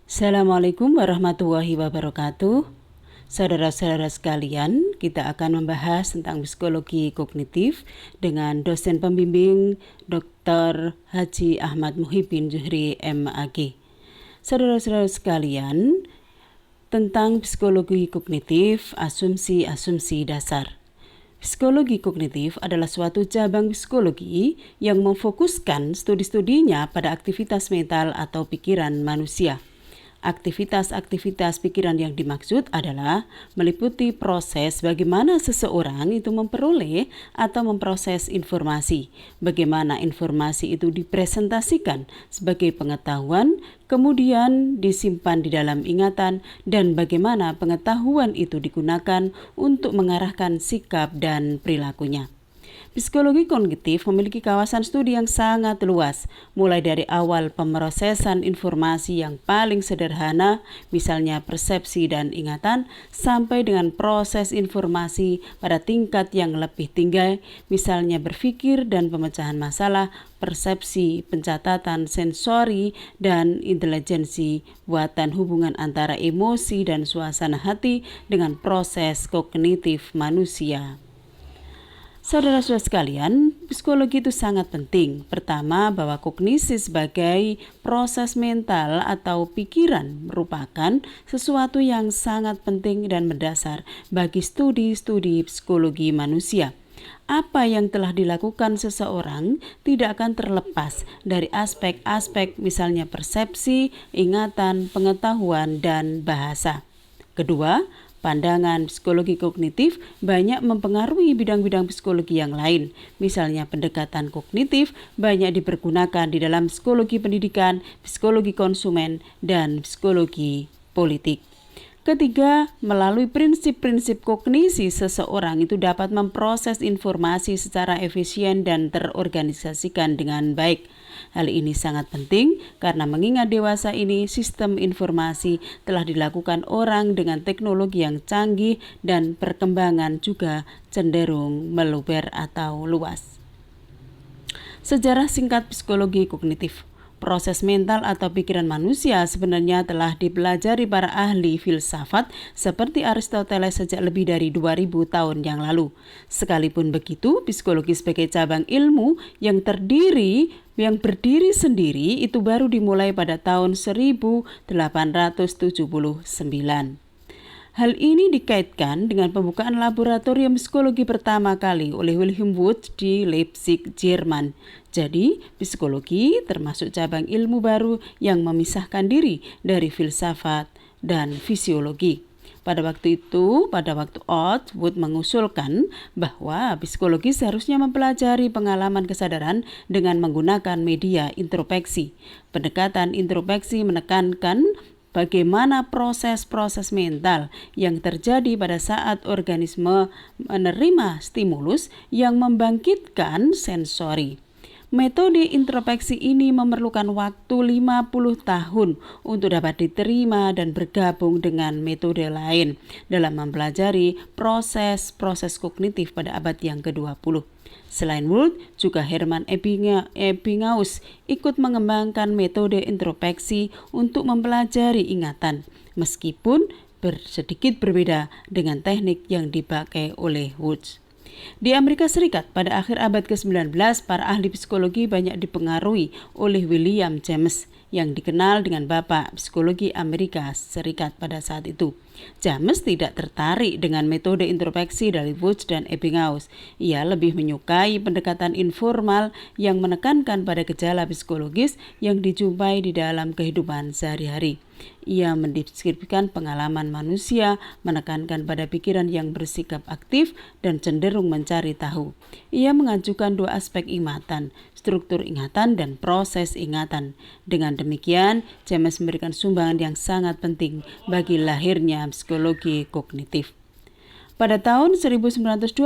Assalamualaikum warahmatullahi wabarakatuh. Saudara-saudara sekalian, kita akan membahas tentang psikologi kognitif dengan dosen pembimbing Dr. Haji Ahmad Muhyiddin Zuhri MAG. Saudara-saudara sekalian, tentang psikologi kognitif, asumsi-asumsi dasar. Psikologi kognitif adalah suatu cabang psikologi yang memfokuskan studi-studinya pada aktivitas mental atau pikiran manusia. Aktivitas-aktivitas pikiran yang dimaksud adalah meliputi proses bagaimana seseorang itu memperoleh atau memproses informasi, bagaimana informasi itu dipresentasikan sebagai pengetahuan, kemudian disimpan di dalam ingatan, dan bagaimana pengetahuan itu digunakan untuk mengarahkan sikap dan perilakunya. Psikologi kognitif memiliki kawasan studi yang sangat luas, mulai dari awal pemrosesan informasi yang paling sederhana, misalnya persepsi dan ingatan, sampai dengan proses informasi pada tingkat yang lebih tinggi, misalnya berpikir dan pemecahan masalah, persepsi, pencatatan, sensori, dan intelijensi, buatan hubungan antara emosi dan suasana hati dengan proses kognitif manusia. Saudara-saudara sekalian, psikologi itu sangat penting. Pertama, bahwa kognisi sebagai proses mental atau pikiran merupakan sesuatu yang sangat penting dan mendasar bagi studi-studi psikologi manusia. Apa yang telah dilakukan seseorang tidak akan terlepas dari aspek-aspek misalnya persepsi, ingatan, pengetahuan, dan bahasa. Kedua, pandangan psikologi kognitif banyak mempengaruhi bidang-bidang psikologi yang lain. Misalnya pendekatan kognitif banyak dipergunakan di dalam psikologi pendidikan, psikologi konsumen, dan psikologi politik. Ketiga, melalui prinsip-prinsip kognisi seseorang itu dapat memproses informasi secara efisien dan terorganisasikan dengan baik. Hal ini sangat penting karena mengingat dewasa ini sistem informasi telah dilakukan orang dengan teknologi yang canggih dan perkembangan juga cenderung meluber atau luas. Sejarah singkat psikologi kognitif. Proses mental atau pikiran manusia sebenarnya telah dipelajari para ahli filsafat seperti Aristoteles sejak lebih dari 2000 tahun yang lalu. Sekalipun begitu, psikologi sebagai cabang ilmu yang berdiri sendiri itu baru dimulai pada tahun 1879. Hal ini dikaitkan dengan pembukaan laboratorium psikologi pertama kali oleh Wilhelm Wundt di Leipzig, Jerman. Jadi, psikologi termasuk cabang ilmu baru yang memisahkan diri dari filsafat dan fisiologi. Pada waktu Wundt mengusulkan bahwa psikologi seharusnya mempelajari pengalaman kesadaran dengan menggunakan media introspeksi. Pendekatan introspeksi menekankan bagaimana proses-proses mental yang terjadi pada saat organisme menerima stimulus yang membangkitkan sensori. Metode introspeksi ini memerlukan waktu 50 tahun untuk dapat diterima dan bergabung dengan metode lain dalam mempelajari proses-proses kognitif pada abad yang ke-20. Selain Wundt, juga Hermann Ebbinghaus ikut mengembangkan metode introspeksi untuk mempelajari ingatan, meskipun sedikit berbeda dengan teknik yang dipakai oleh Wundt. Di Amerika Serikat pada akhir abad ke-19, para ahli psikologi banyak dipengaruhi oleh William James yang dikenal dengan Bapak Psikologi Amerika Serikat pada saat itu. James tidak tertarik dengan metode introspeksi dari Wundt dan Ebbinghaus. Ia lebih menyukai pendekatan informal yang menekankan pada gejala psikologis yang dijumpai di dalam kehidupan sehari-hari. Ia mendeskripsikan pengalaman manusia, menekankan pada pikiran yang bersikap aktif dan cenderung mencari tahu. Ia mengajukan dua aspek ingatan, struktur ingatan dan proses ingatan. Dengan demikian, James memberikan sumbangan yang sangat penting bagi lahirnya psikologi kognitif. Pada tahun 1924,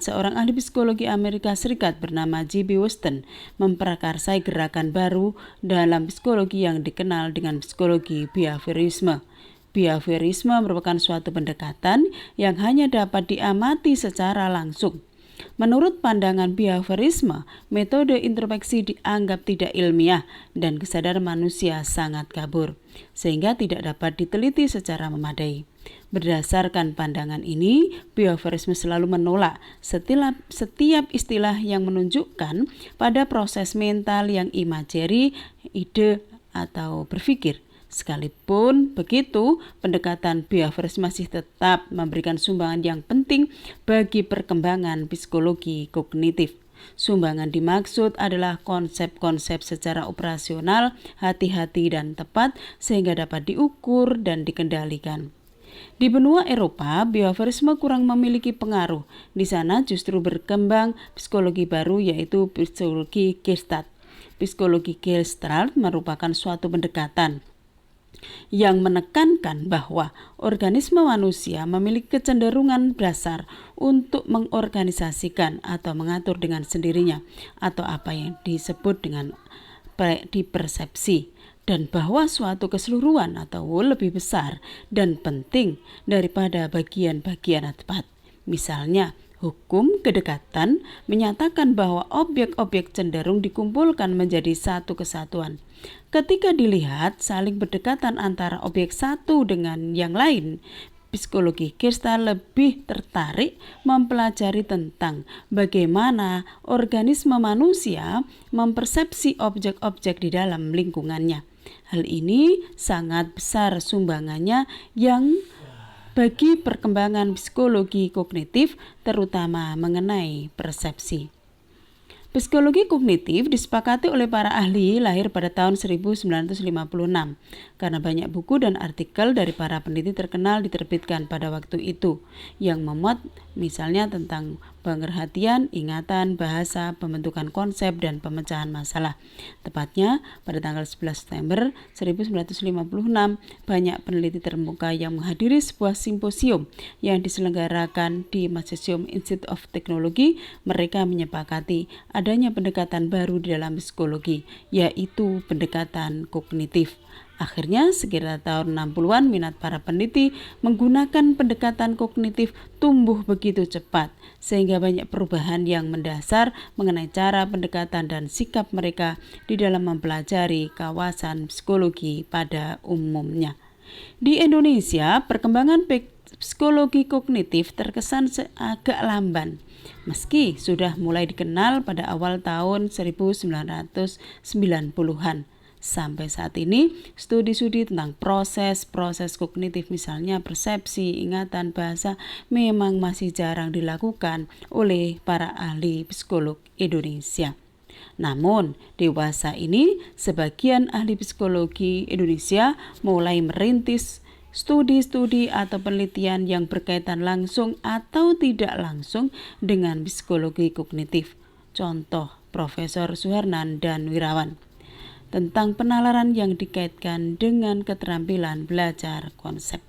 seorang ahli psikologi Amerika Serikat bernama J.B. Weston memprakarsai gerakan baru dalam psikologi yang dikenal dengan psikologi behaviorisme. Behaviorisme merupakan suatu pendekatan yang hanya dapat diamati secara langsung. Menurut pandangan behaviorisme, metode introspeksi dianggap tidak ilmiah dan kesadaran manusia sangat kabur, sehingga tidak dapat diteliti secara memadai. Berdasarkan pandangan ini, behaviorisme selalu menolak setiap istilah yang menunjukkan pada proses mental yang imajeri, ide, atau berpikir. Sekalipun begitu, pendekatan behaviorisme masih tetap memberikan sumbangan yang penting bagi perkembangan psikologi kognitif. Sumbangan dimaksud adalah konsep-konsep secara operasional, hati-hati dan tepat sehingga dapat diukur dan dikendalikan. Di benua Eropa, behaviorisme kurang memiliki pengaruh. Di sana justru berkembang psikologi baru yaitu psikologi Gestalt. Psikologi Gestalt merupakan suatu pendekatan yang menekankan bahwa organisme manusia memiliki kecenderungan dasar untuk mengorganisasikan atau mengatur dengan sendirinya atau apa yang disebut dengan dipersepsi, dan bahwa suatu keseluruhan atau lebih besar dan penting daripada bagian-bagian tempat. Misalnya, hukum kedekatan menyatakan bahwa objek-objek cenderung dikumpulkan menjadi satu kesatuan. Ketika dilihat saling berdekatan antara objek satu dengan yang lain, psikologi Gestalt lebih tertarik mempelajari tentang bagaimana organisme manusia mempersepsi objek-objek di dalam lingkungannya. Hal ini sangat besar sumbangannya yang bagi perkembangan psikologi kognitif, terutama mengenai persepsi. Psikologi kognitif disepakati oleh para ahli lahir pada tahun 1956 karena banyak buku dan artikel dari para peneliti terkenal diterbitkan pada waktu itu yang memuat misalnya tentang pengerhatian, ingatan, bahasa, pembentukan konsep, dan pemecahan masalah. Tepatnya pada tanggal 11 September 1956, banyak peneliti terkemuka yang menghadiri sebuah simposium yang diselenggarakan di Massachusetts Institute of Technology. Mereka menyepakati adanya pendekatan baru di dalam psikologi, yaitu pendekatan kognitif. Akhirnya, sekitar tahun 60-an, minat para peneliti menggunakan pendekatan kognitif tumbuh begitu cepat, sehingga banyak perubahan yang mendasar mengenai cara pendekatan dan sikap mereka di dalam mempelajari kawasan psikologi pada umumnya. Di Indonesia, perkembangan psikologi kognitif terkesan agak lamban, meski sudah mulai dikenal pada awal tahun 1990-an. Sampai saat ini, studi-studi tentang proses-proses kognitif misalnya persepsi, ingatan, bahasa memang masih jarang dilakukan oleh para ahli psikolog Indonesia. Namun, dewasa ini sebagian ahli psikologi Indonesia mulai merintis studi-studi atau penelitian yang berkaitan langsung atau tidak langsung dengan psikologi kognitif. Contoh, Profesor Suharnan dan Wirawan tentang penalaran yang dikaitkan dengan keterampilan belajar konsep.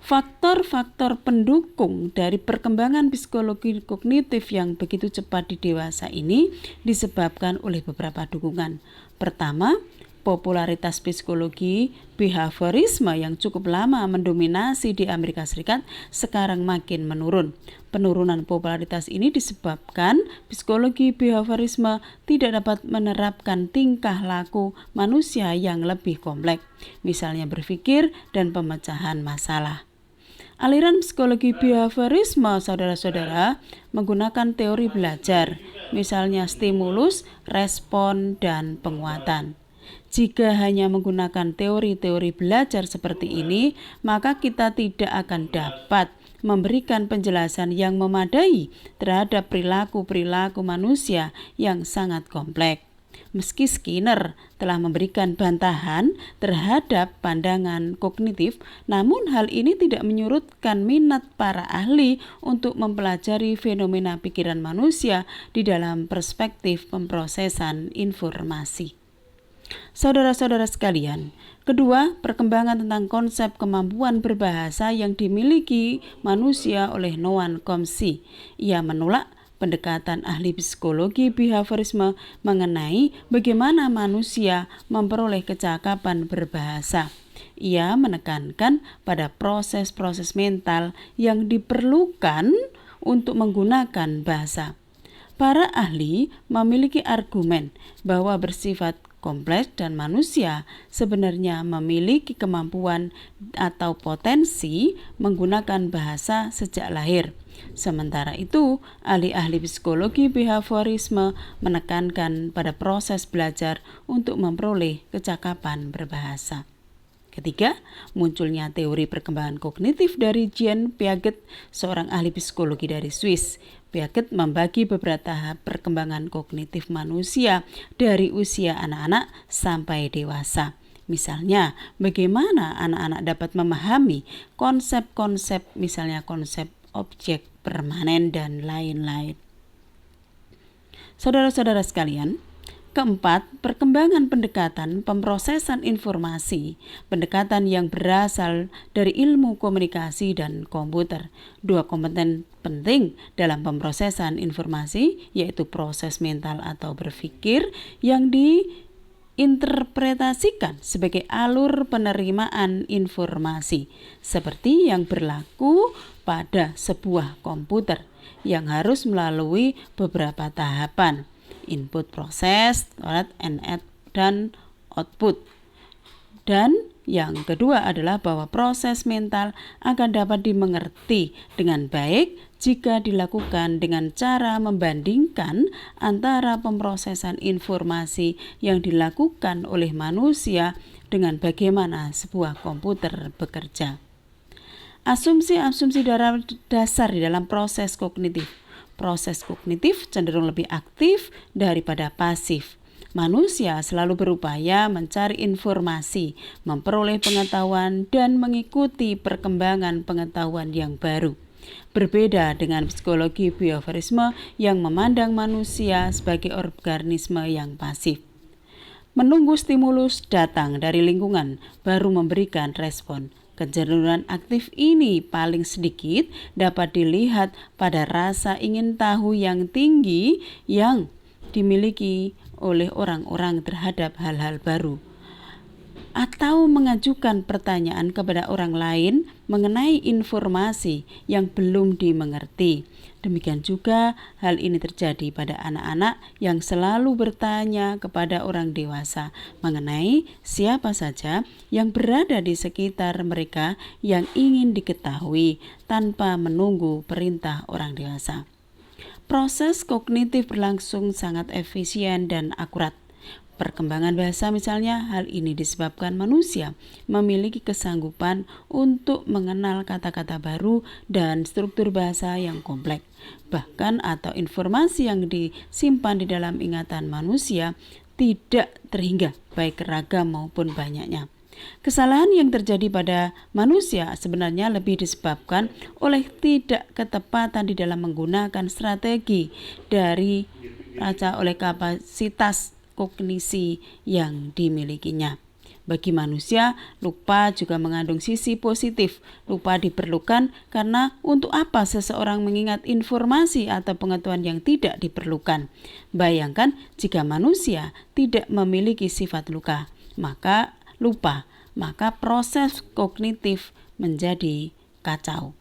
Faktor-faktor pendukung dari perkembangan psikologi kognitif yang begitu cepat di dewasa ini disebabkan oleh beberapa dukungan. Pertama, popularitas psikologi behaviorisme yang cukup lama mendominasi di Amerika Serikat sekarang makin menurun. Penurunan popularitas ini disebabkan psikologi behaviorisme tidak dapat menerapkan tingkah laku manusia yang lebih kompleks, misalnya berpikir dan pemecahan masalah. Aliran psikologi behaviorisme, saudara-saudara, menggunakan teori belajar, misalnya stimulus, respon, dan penguatan. Jika hanya menggunakan teori-teori belajar seperti ini, maka kita tidak akan dapat memberikan penjelasan yang memadai terhadap perilaku-perilaku manusia yang sangat kompleks. Meski Skinner telah memberikan bantahan terhadap pandangan kognitif, namun hal ini tidak menyurutkan minat para ahli untuk mempelajari fenomena pikiran manusia di dalam perspektif pemrosesan informasi. Saudara-saudara sekalian, kedua, perkembangan tentang konsep kemampuan berbahasa yang dimiliki manusia oleh Noam Chomsky. Ia menolak pendekatan ahli psikologi behaviorisme mengenai bagaimana manusia memperoleh kecakapan berbahasa. Ia menekankan pada proses-proses mental yang diperlukan untuk menggunakan bahasa. Para ahli memiliki argumen bahwa bersifat kompleks dan manusia sebenarnya memiliki kemampuan atau potensi menggunakan bahasa sejak lahir. Sementara itu, ahli-ahli psikologi behaviorisme menekankan pada proses belajar untuk memperoleh kecakapan berbahasa. Ketiga, munculnya teori perkembangan kognitif dari Jean Piaget, seorang ahli psikologi dari Swiss. Piaget membagi beberapa tahap perkembangan kognitif manusia dari usia anak-anak sampai dewasa. Misalnya, bagaimana anak-anak dapat memahami konsep-konsep, misalnya konsep objek permanen dan lain-lain. Saudara-saudara sekalian, keempat, perkembangan pendekatan pemrosesan informasi, pendekatan yang berasal dari ilmu komunikasi dan komputer. Dua kompeten penting dalam pemrosesan informasi yaitu proses mental atau berpikir yang diinterpretasikan sebagai alur penerimaan informasi, seperti yang berlaku pada sebuah komputer yang harus melalui beberapa tahapan. Input proses, dan output. Dan yang kedua adalah bahwa proses mental akan dapat dimengerti dengan baik jika dilakukan dengan cara membandingkan antara pemrosesan informasi yang dilakukan oleh manusia dengan bagaimana sebuah komputer bekerja. Asumsi-asumsi dasar di dalam proses kognitif. Proses kognitif cenderung lebih aktif daripada pasif. Manusia selalu berupaya mencari informasi, memperoleh pengetahuan, dan mengikuti perkembangan pengetahuan yang baru. Berbeda dengan psikologi behaviorisme yang memandang manusia sebagai organisme yang pasif. Menunggu stimulus datang dari lingkungan, baru memberikan respon. Kecenderungan aktif ini paling sedikit dapat dilihat pada rasa ingin tahu yang tinggi yang dimiliki oleh orang-orang terhadap hal-hal baru, atau mengajukan pertanyaan kepada orang lain mengenai informasi yang belum dimengerti. Demikian juga hal ini terjadi pada anak-anak yang selalu bertanya kepada orang dewasa mengenai siapa saja yang berada di sekitar mereka yang ingin diketahui tanpa menunggu perintah orang dewasa. Proses kognitif berlangsung sangat efisien dan akurat. Perkembangan bahasa misalnya, hal ini disebabkan manusia memiliki kesanggupan untuk mengenal kata-kata baru dan struktur bahasa yang kompleks. Bahkan atau informasi yang disimpan di dalam ingatan manusia tidak terhingga baik ragam maupun banyaknya. Kesalahan yang terjadi pada manusia sebenarnya lebih disebabkan oleh tidak ketepatan di dalam menggunakan strategi dari oleh kapasitas kognisi yang dimilikinya. Bagi manusia, lupa juga mengandung sisi positif. Lupa diperlukan karena untuk apa seseorang mengingat informasi atau pengetahuan yang tidak diperlukan. Bayangkan jika manusia tidak memiliki sifat lupa, maka proses kognitif menjadi kacau.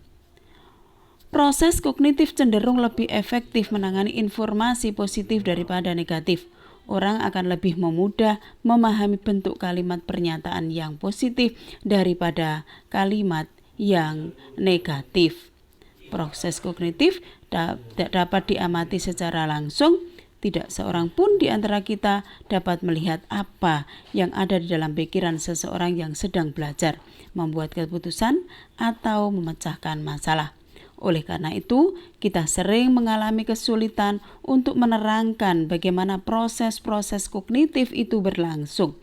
Proses kognitif cenderung lebih efektif menangani informasi positif daripada negatif. Orang akan lebih mudah memahami bentuk kalimat pernyataan yang positif daripada kalimat yang negatif. Proses kognitif dapat diamati secara langsung. Tidak seorang pun di antara kita dapat melihat apa yang ada di dalam pikiran seseorang yang sedang belajar, membuat keputusan, atau memecahkan masalah. Oleh karena itu, kita sering mengalami kesulitan untuk menerangkan bagaimana proses-proses kognitif itu berlangsung.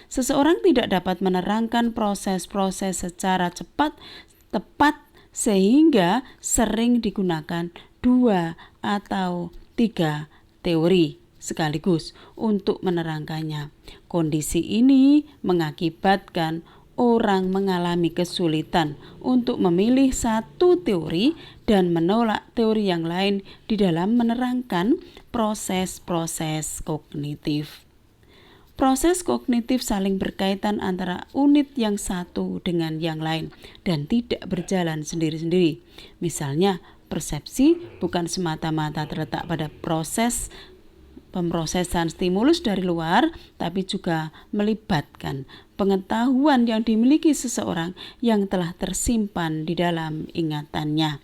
Seseorang tidak dapat menerangkan proses-proses secara cepat, tepat, sehingga sering digunakan 2 atau 3 teori sekaligus untuk menerangkannya. Kondisi ini mengakibatkan orang mengalami kesulitan untuk memilih satu teori dan menolak teori yang lain di dalam menerangkan proses-proses kognitif. Proses kognitif saling berkaitan antara unit yang satu dengan yang lain dan tidak berjalan sendiri-sendiri. Misalnya, Persepsi bukan semata-mata terletak pada proses pemrosesan stimulus dari luar, tapi juga melibatkan pengetahuan yang dimiliki seseorang yang telah tersimpan di dalam ingatannya.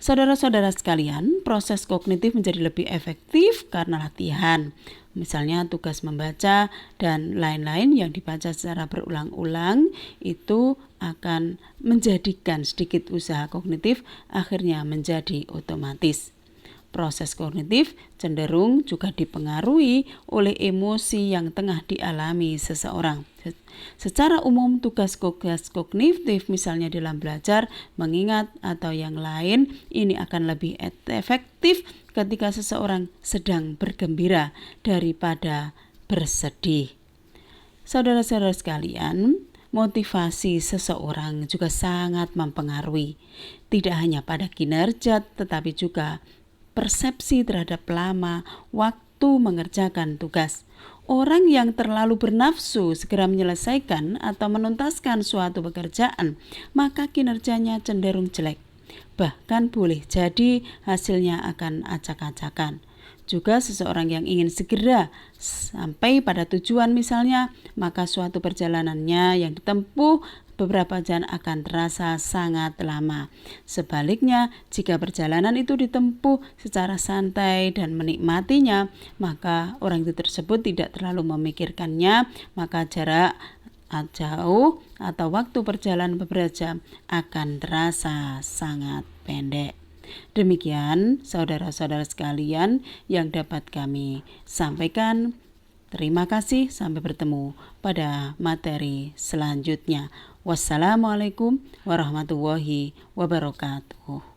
Saudara-saudara sekalian, proses kognitif menjadi lebih efektif karena latihan. Misalnya tugas membaca dan lain-lain yang dibaca secara berulang-ulang itu akan menjadikan sedikit usaha kognitif akhirnya menjadi otomatis. Proses kognitif cenderung juga dipengaruhi oleh emosi yang tengah dialami seseorang. Secara umum, tugas kognitif misalnya dalam belajar, mengingat, atau yang lain, ini akan lebih efektif ketika seseorang sedang bergembira daripada bersedih. Saudara-saudara sekalian, motivasi seseorang juga sangat mempengaruhi, tidak hanya pada kinerja tetapi juga persepsi terhadap lama waktu mengerjakan tugas. Orang yang terlalu bernafsu segera menyelesaikan atau menuntaskan suatu pekerjaan, maka kinerjanya cenderung jelek. Bahkan boleh jadi hasilnya akan acak-acakan. Juga seseorang yang ingin segera sampai pada tujuan misalnya, maka suatu perjalanannya yang ditempuh beberapa jam akan terasa sangat lama. Sebaliknya, jika perjalanan itu ditempuh secara santai dan menikmatinya, maka orang itu tersebut tidak terlalu memikirkannya, maka jarak jauh atau waktu perjalanan beberapa jam akan terasa sangat pendek. Demikian saudara-saudara sekalian yang dapat kami sampaikan. Terima kasih, sampai bertemu pada materi selanjutnya. Wassalamualaikum warahmatullahi wabarakatuh.